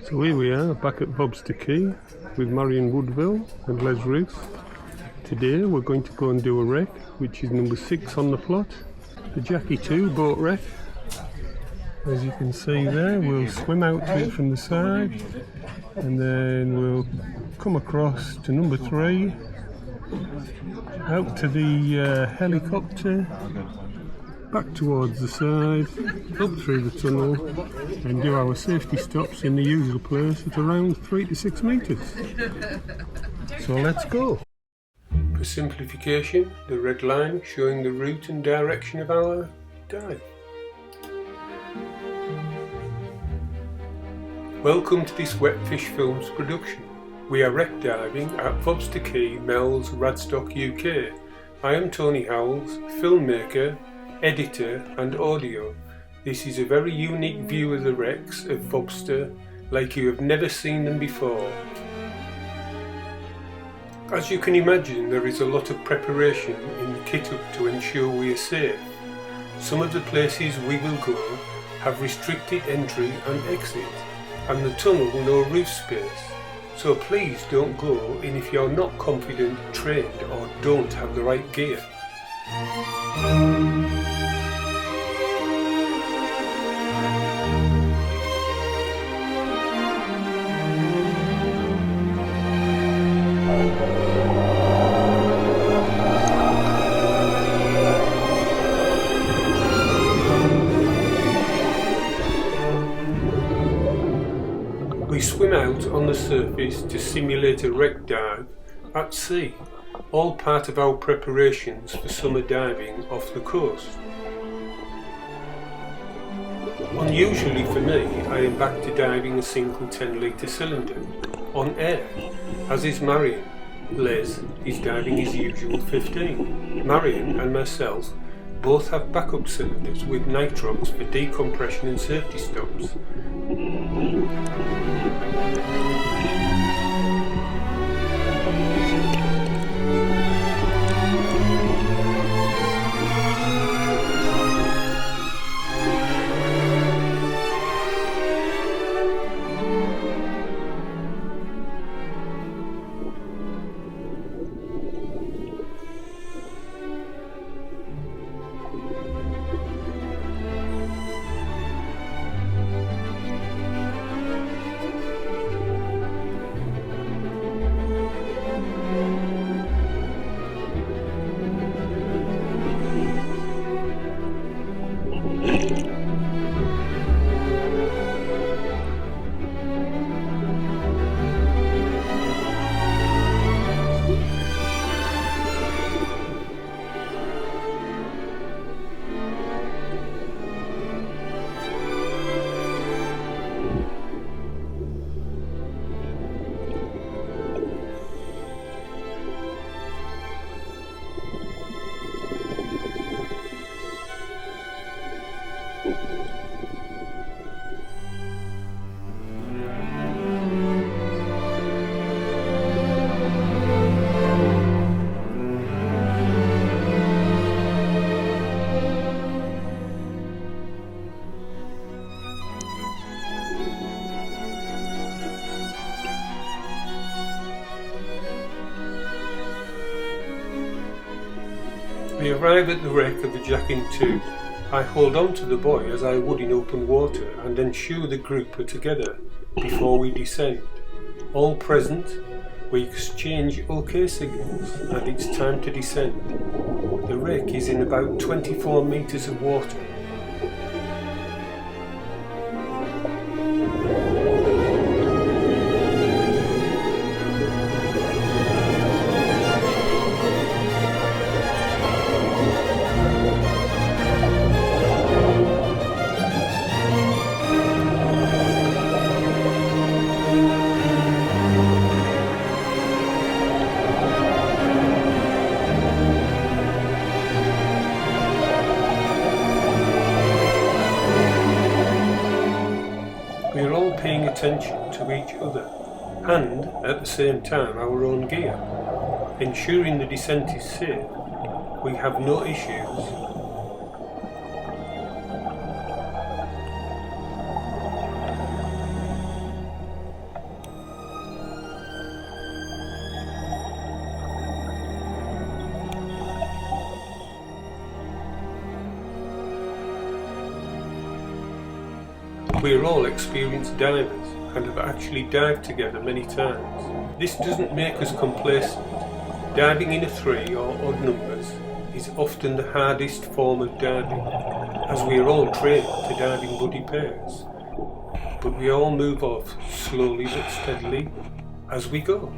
So here we are back at Vobster Quay with Marion Woodville and Les Ruth. Today we're going to go and do a wreck, which is number 6 on the plot, the Jackie 2 boat wreck. As you can see there, we'll swim out to it from the side and then we'll come across to number 3, out to the helicopter, back towards the side, up through the tunnel and do our safety stops in the usual place at around 3 to 6 metres. So let's go. For simplification, the red line showing the route and direction of our dive. Welcome to this Wet Fish Films production. We are wreck diving at Vobster Quay, Mells, Radstock, UK. I am Tony Howells, filmmaker, editor and audio. This is a very unique view of the wrecks of Vobster, like you have never seen them before. As you can imagine, there is a lot of preparation in the kit up to ensure we are safe. Some of the places we will go have restricted entry and exit, and the tunnel no roof space. So please don't go in if you're not confident, trained or don't have the right gear. We swim out on the surface to simulate a wreck dive at sea, all part of our preparations for summer diving off the coast. Unusually for me, I am back to diving a single 10-litre cylinder on air, as is Marion. Les is diving his usual 15. Marion and myself both have backup cylinders with nitrox for decompression and safety stops. We arrive at the wreck of the Jackie 2. I hold on to the buoy as I would in open water and ensure the group are together before we descend. All present, we exchange OK signals and it's time to descend. The wreck is in about 24 metres of water. We are all paying attention to each other and, at the same time, our own gear, ensuring the descent is safe. We have no issues. We're all experienced divers and have actually dived together many times. This doesn't make us complacent. Diving in a 3 or odd numbers is often the hardest form of diving, as we are all trained to dive in buddy pairs. But we all move off slowly but steadily as we go.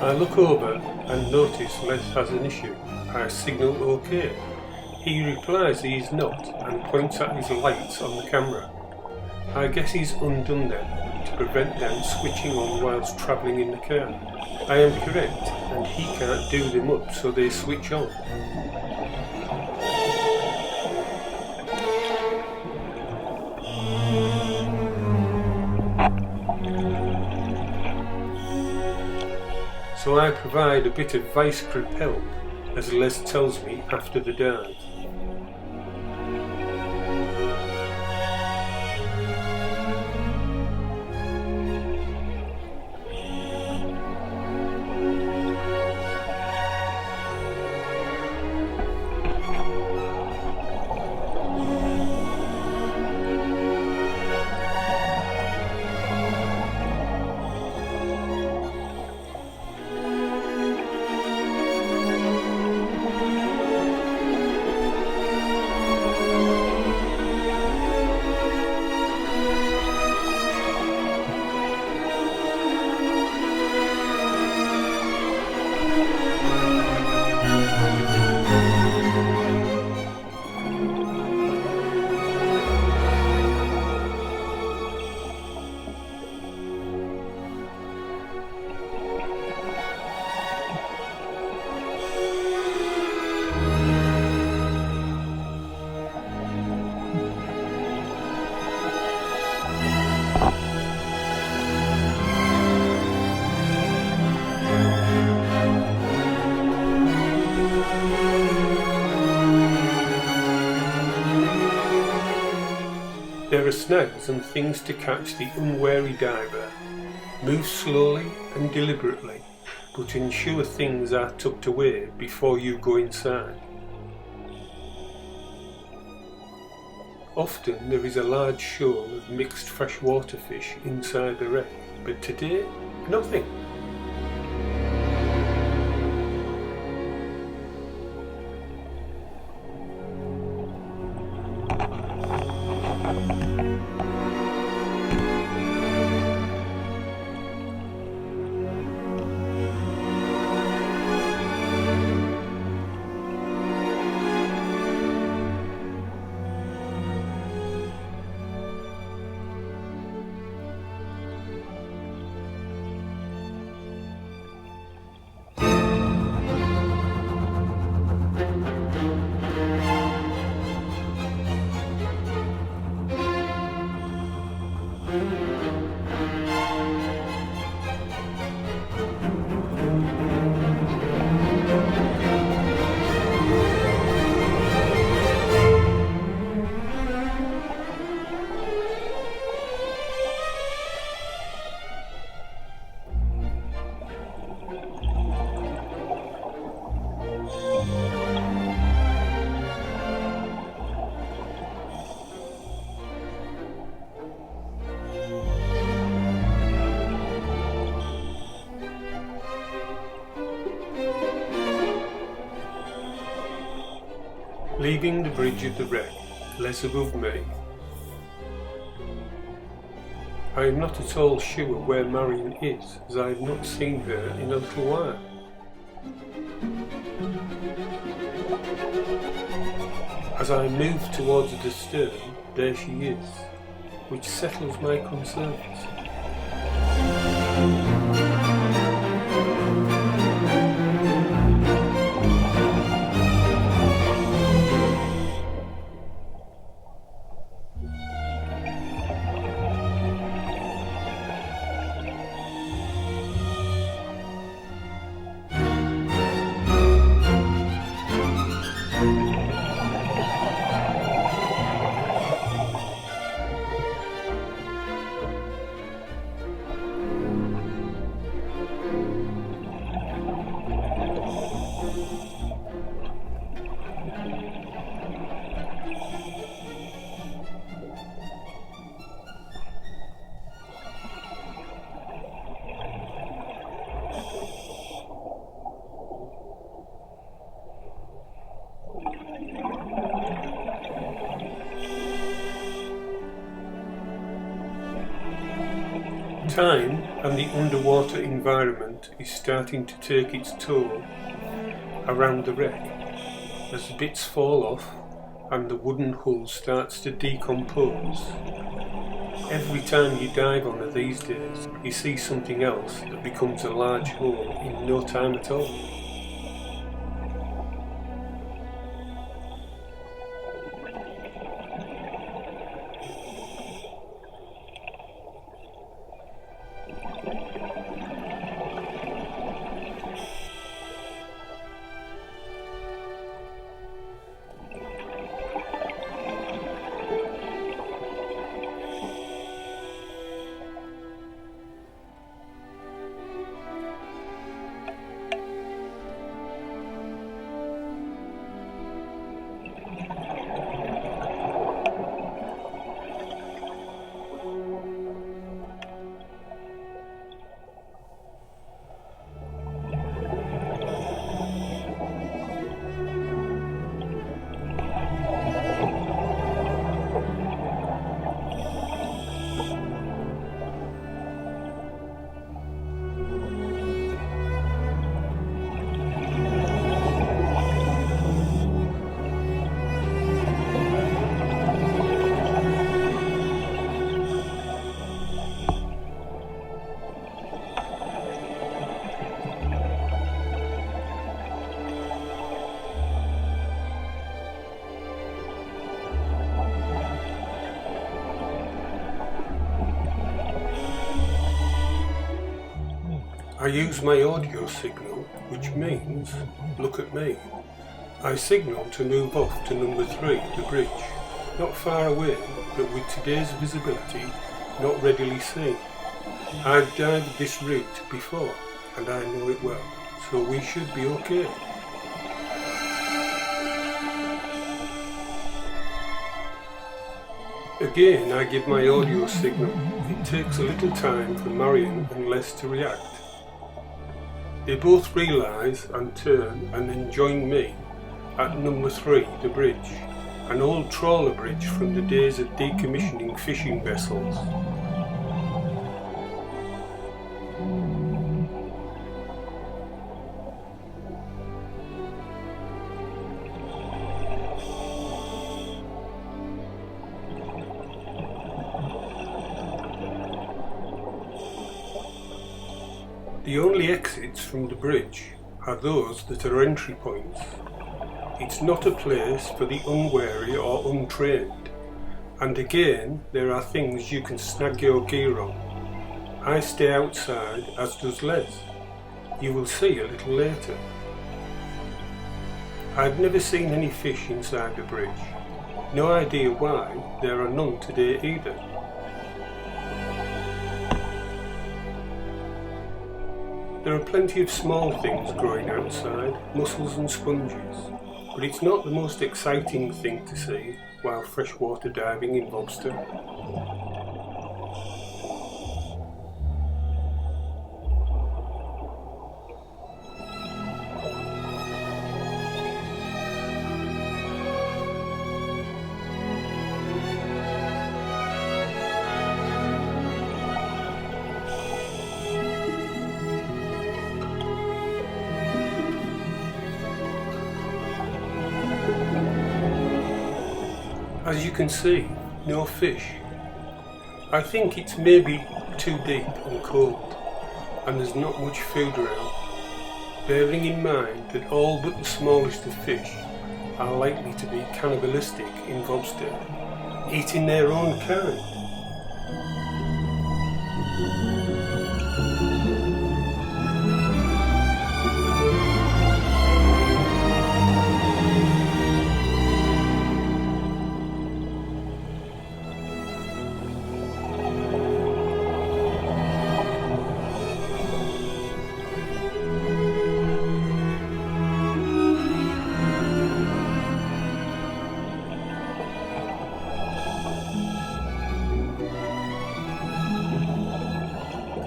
I look over and notice Les has an issue. I signal OK. He replies he is not and points at his lights on the camera. I guess he's undone them to prevent them switching on whilst travelling in the car. I am correct and he can't do them up so they switch on. So I provide a bit of vice grip help, as Les tells me after the dive. There are snags and things to catch the unwary diver. Move slowly and deliberately, but ensure things are tucked away before you go inside. Often there is a large shoal of mixed freshwater fish inside the wreck, but today, nothing. Leaving the bridge of the wreck, less above me. I am not at all sure where Marion is, as I have not seen her in a little while. As I move towards the stern, there she is, which settles my concerns. Time and the underwater environment is starting to take its toll around the wreck as the bits fall off and the wooden hull starts to decompose. Every time you dive on it these days, you see something else that becomes a large hole in no time at all. I use my audio signal, which means, look at me. I signal to move off to number 3, the bridge, not far away, but with today's visibility not readily seen. I've dived this route before, and I know it well, so we should be okay. Again, I give my audio signal. It takes a little time for Marion and Les to react. They both realise and turn and then join me at number 3, the bridge, an old trawler bridge from the days of decommissioning fishing vessels. The only exits from the bridge are those that are entry points. It's not a place for the unwary or untrained, and again there are things you can snag your gear on. I stay outside, as does Les. You will see a little later. I've never seen any fish inside the bridge. No idea why there are none today either. There are plenty of small things growing outside, mussels and sponges, but it's not the most exciting thing to see while freshwater diving in Vobster. As you can see, no fish. I think it's maybe too deep and cold, and there's not much food around, bearing in mind that all but the smallest of fish are likely to be cannibalistic in Vobster, eating their own kind.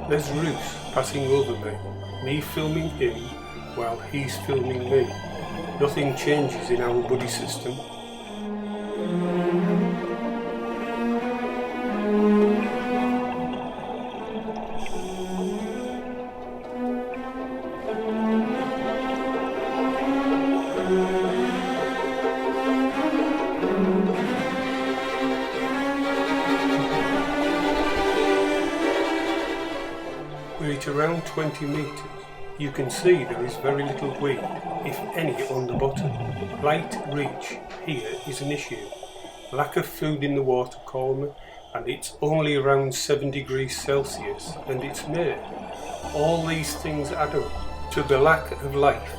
There's Roos passing over me filming him while he's filming me. Nothing changes in our buddy system. We're at around 20 metres. You can see there is very little weight, if any, on the bottom. Light reach here is an issue. Lack of food in the water column, and it's only around 7 degrees Celsius, and it's May. All these things add up to the lack of life.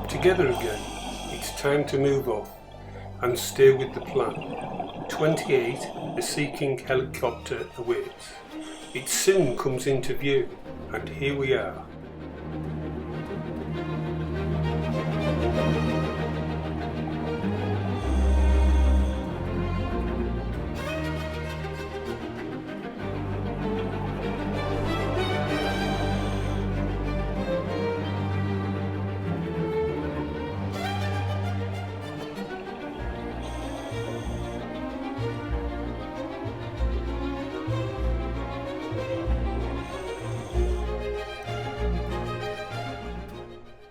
Together again, it's time to move off and stay with the plan. 28, the Seeking helicopter awaits. It soon comes into view, and here we are.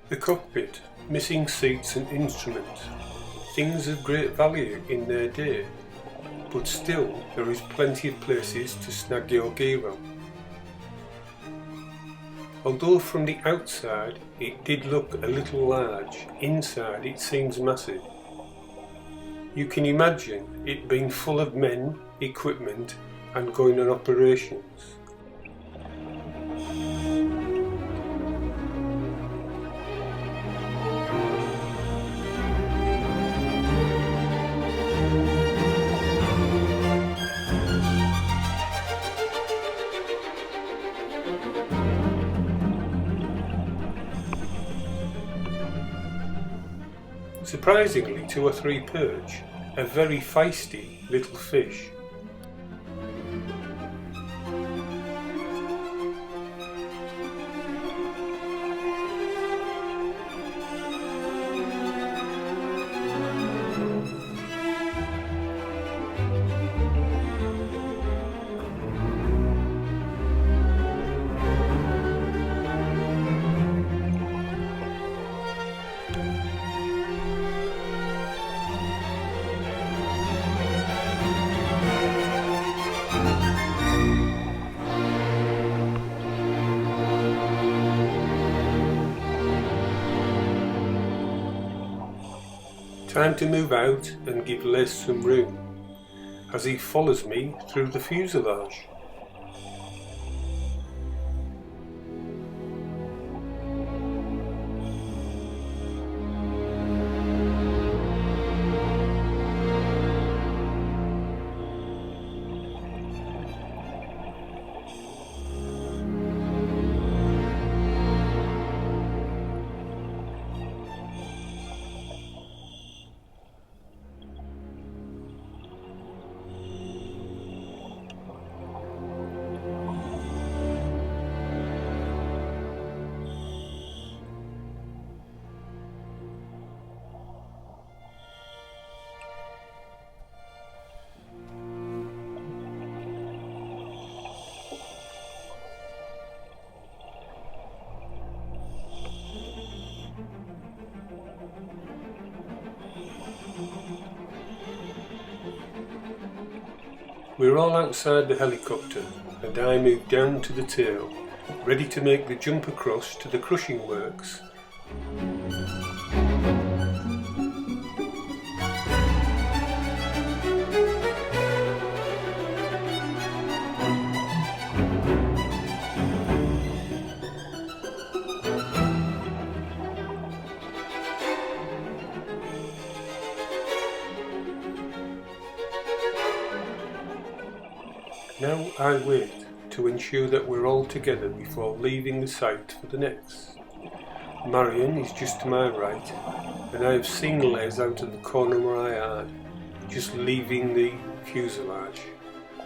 The cockpit, missing seats and instruments, things of great value in their day, but still there is plenty of places to snag your gear on. Although from the outside it did look a little large, inside it seems massive. You can imagine it being full of men, equipment and going on operations. Surprisingly, 2 or 3 perch, a very feisty little fish. Time to move out and give Les some room, as he follows me through the fuselage. We're all outside the helicopter and I move down to the tail, ready to make the jump across to the crushing works. Now I wait to ensure that we're all together before leaving the site for the next. Marion is just to my right, and I have seen Les out of the corner of my eye, just leaving the fuselage,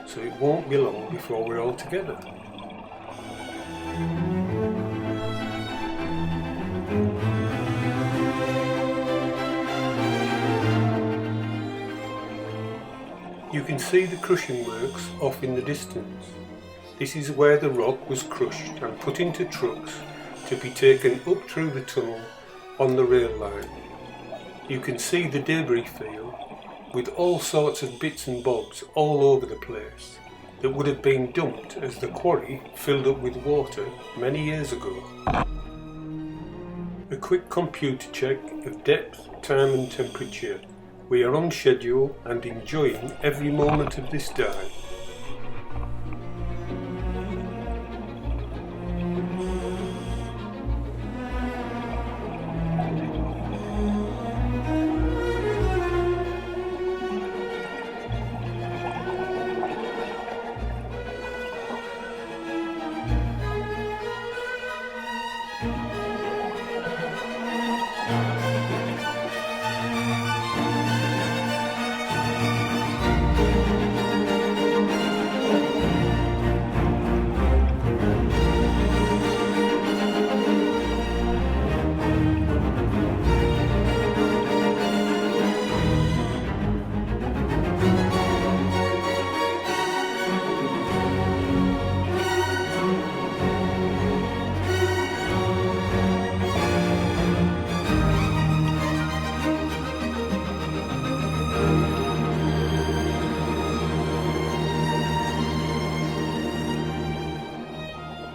so it won't be long before we're all together. You can see the crushing works off in the distance. This is where the rock was crushed and put into trucks to be taken up through the tunnel on the rail line. You can see the debris field with all sorts of bits and bobs all over the place that would have been dumped as the quarry filled up with water many years ago. A quick computer check of depth, time and temperature. We are on schedule and enjoying every moment of this dive.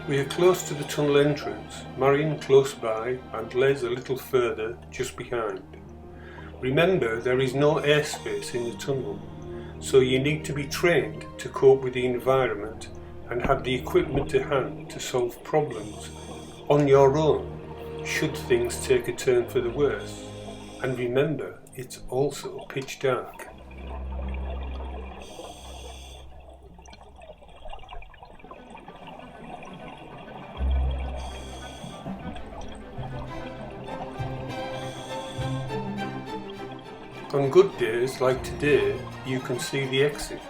We are close to the tunnel entrance, Marion close by and Les a little further just behind. Remember, there is no airspace in the tunnel, so you need to be trained to cope with the environment and have the equipment to hand to solve problems on your own should things take a turn for the worse. And remember, it's also pitch dark. On good days like today, you can see the exit.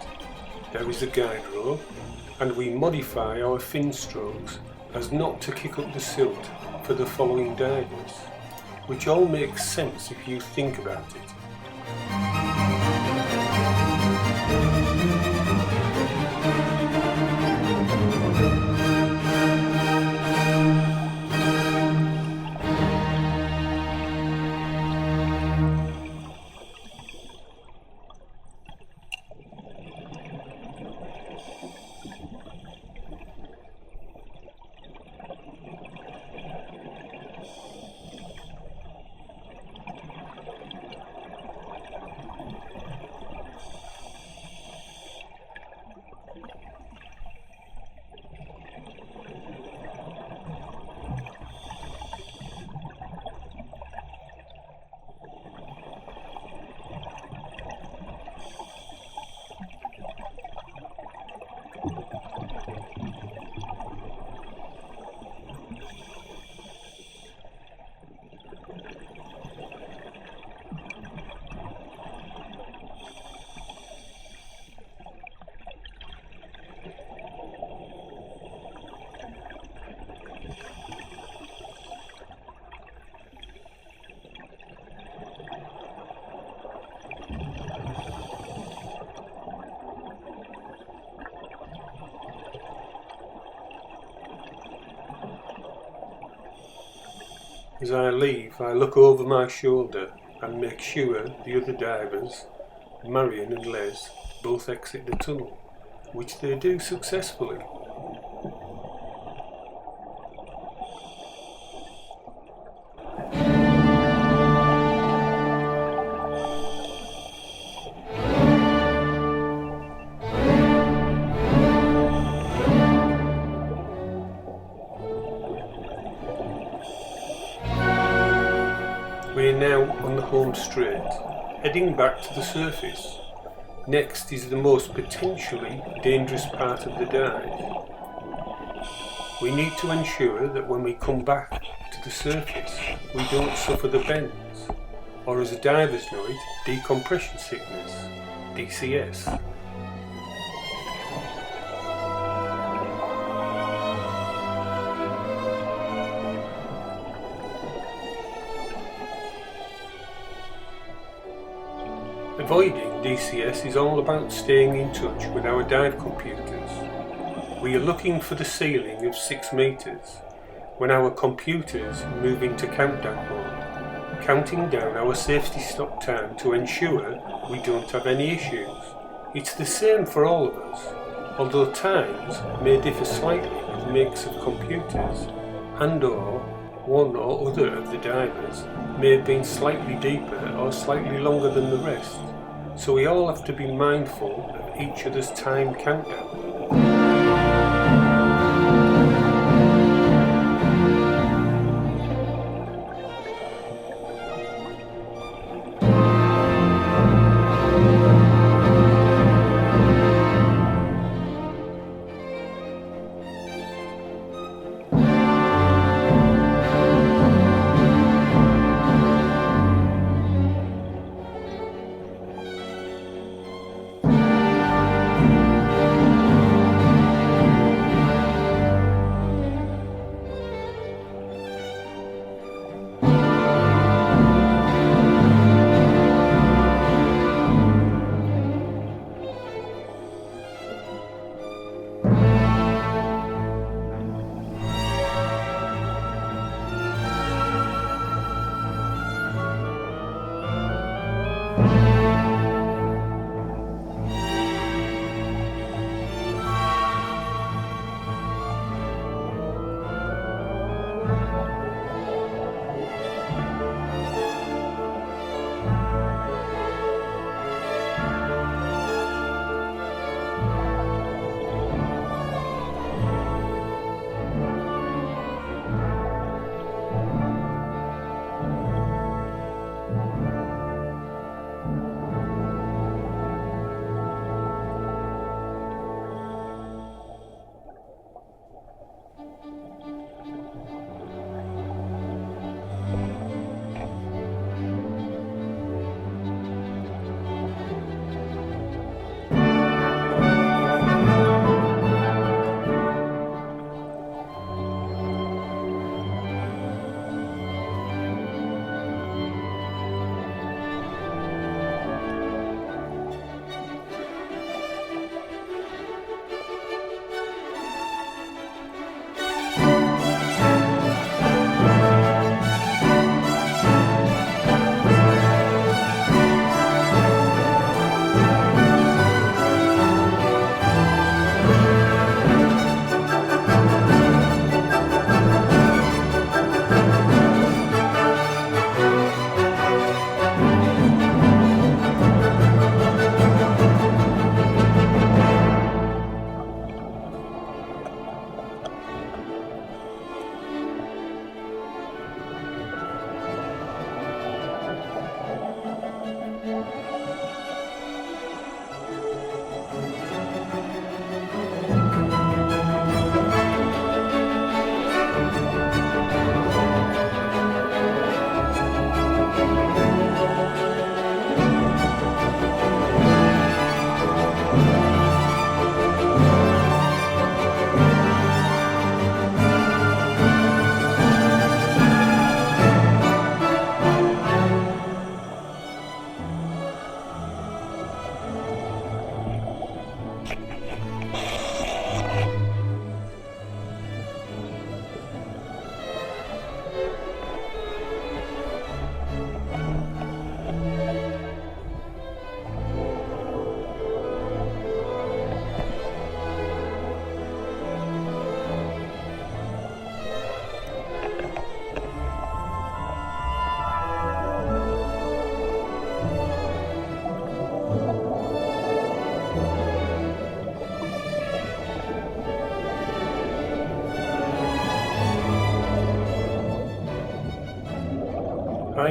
There is a guide rope, and we modify our fin strokes as not to kick up the silt for the following divers, which all makes sense if you think about it. As I leave, I look over my shoulder and make sure the other divers, Marion and Les, both exit the tunnel, which they do successfully. We're now on the home straight, heading back to the surface. Next is the most potentially dangerous part of the dive. We need to ensure that when we come back to the surface, we don't suffer the bends, or as the divers know it, decompression sickness, DCS. Avoiding DCS is all about staying in touch with our dive computers. We are looking for the ceiling of 6 meters when our computers move into countdown mode, counting down our safety stop time to ensure we don't have any issues. It's the same for all of us, although times may differ slightly with makes of computers and/or one or other of the divers may have been slightly deeper or slightly longer than the rest, so we all have to be mindful of each other's time countdown.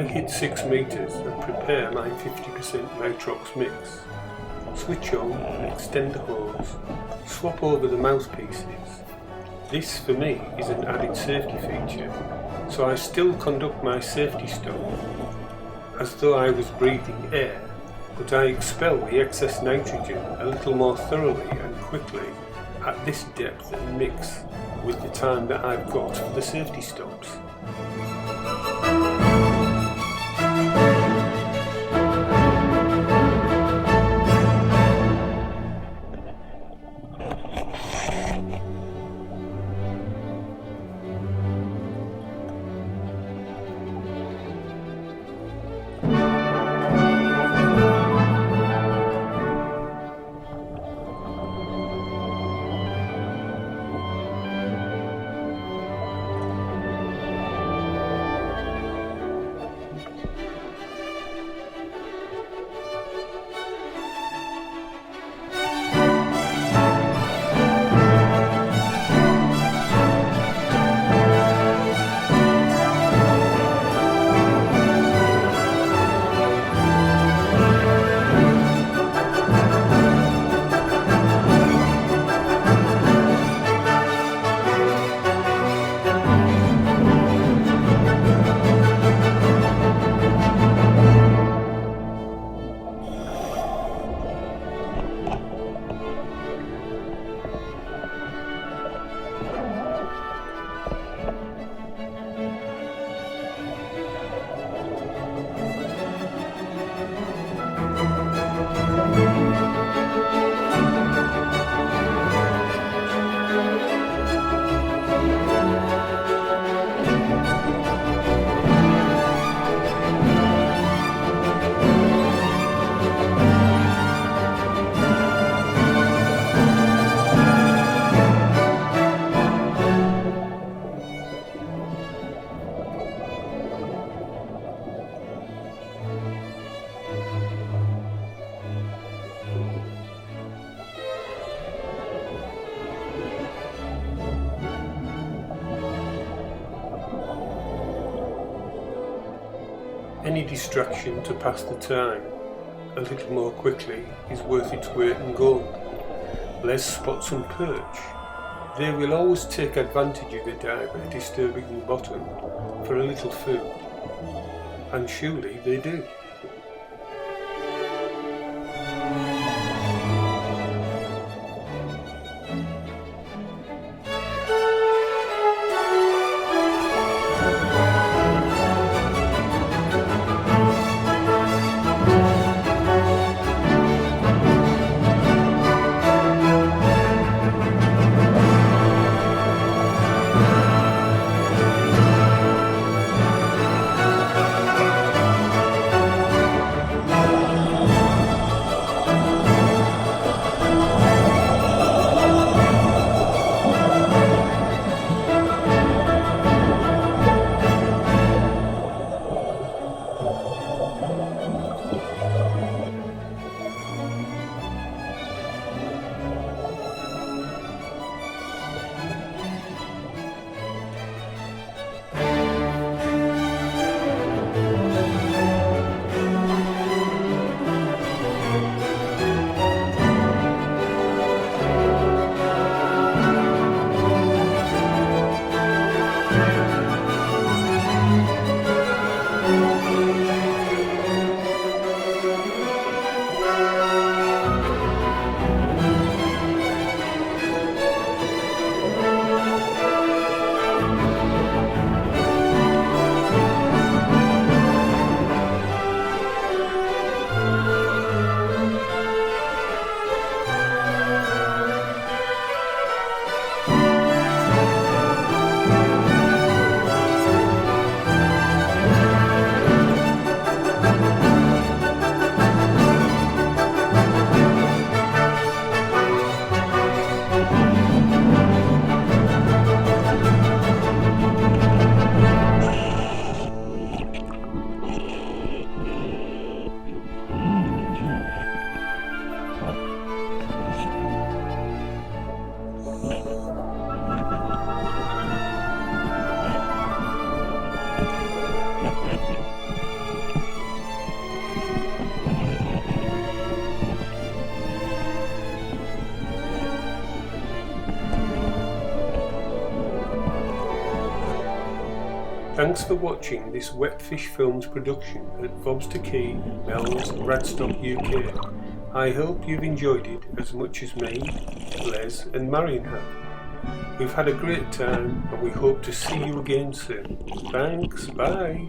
I hit 6 metres and prepare my 50% nitrox mix. Switch on and extend the hose, swap over the mouthpieces. This for me is an added safety feature, so I still conduct my safety stuff as though I was breathing air, but I expel the excess nitrogen a little more thoroughly and quickly at this depth and mix with the time that I've got for the safety stops. Any distraction to pass the time a little more quickly is worth its weight in gold. Les spot some perch. They will always take advantage of the diver disturbing the bottom for a little food, and surely they do. Thanks for watching this Wetfish Films production at Vobster Quay, Mells, Radstock, UK. I hope you've enjoyed it as much as me, Les and Marion have. We've had a great time and we hope to see you again soon. Thanks, bye.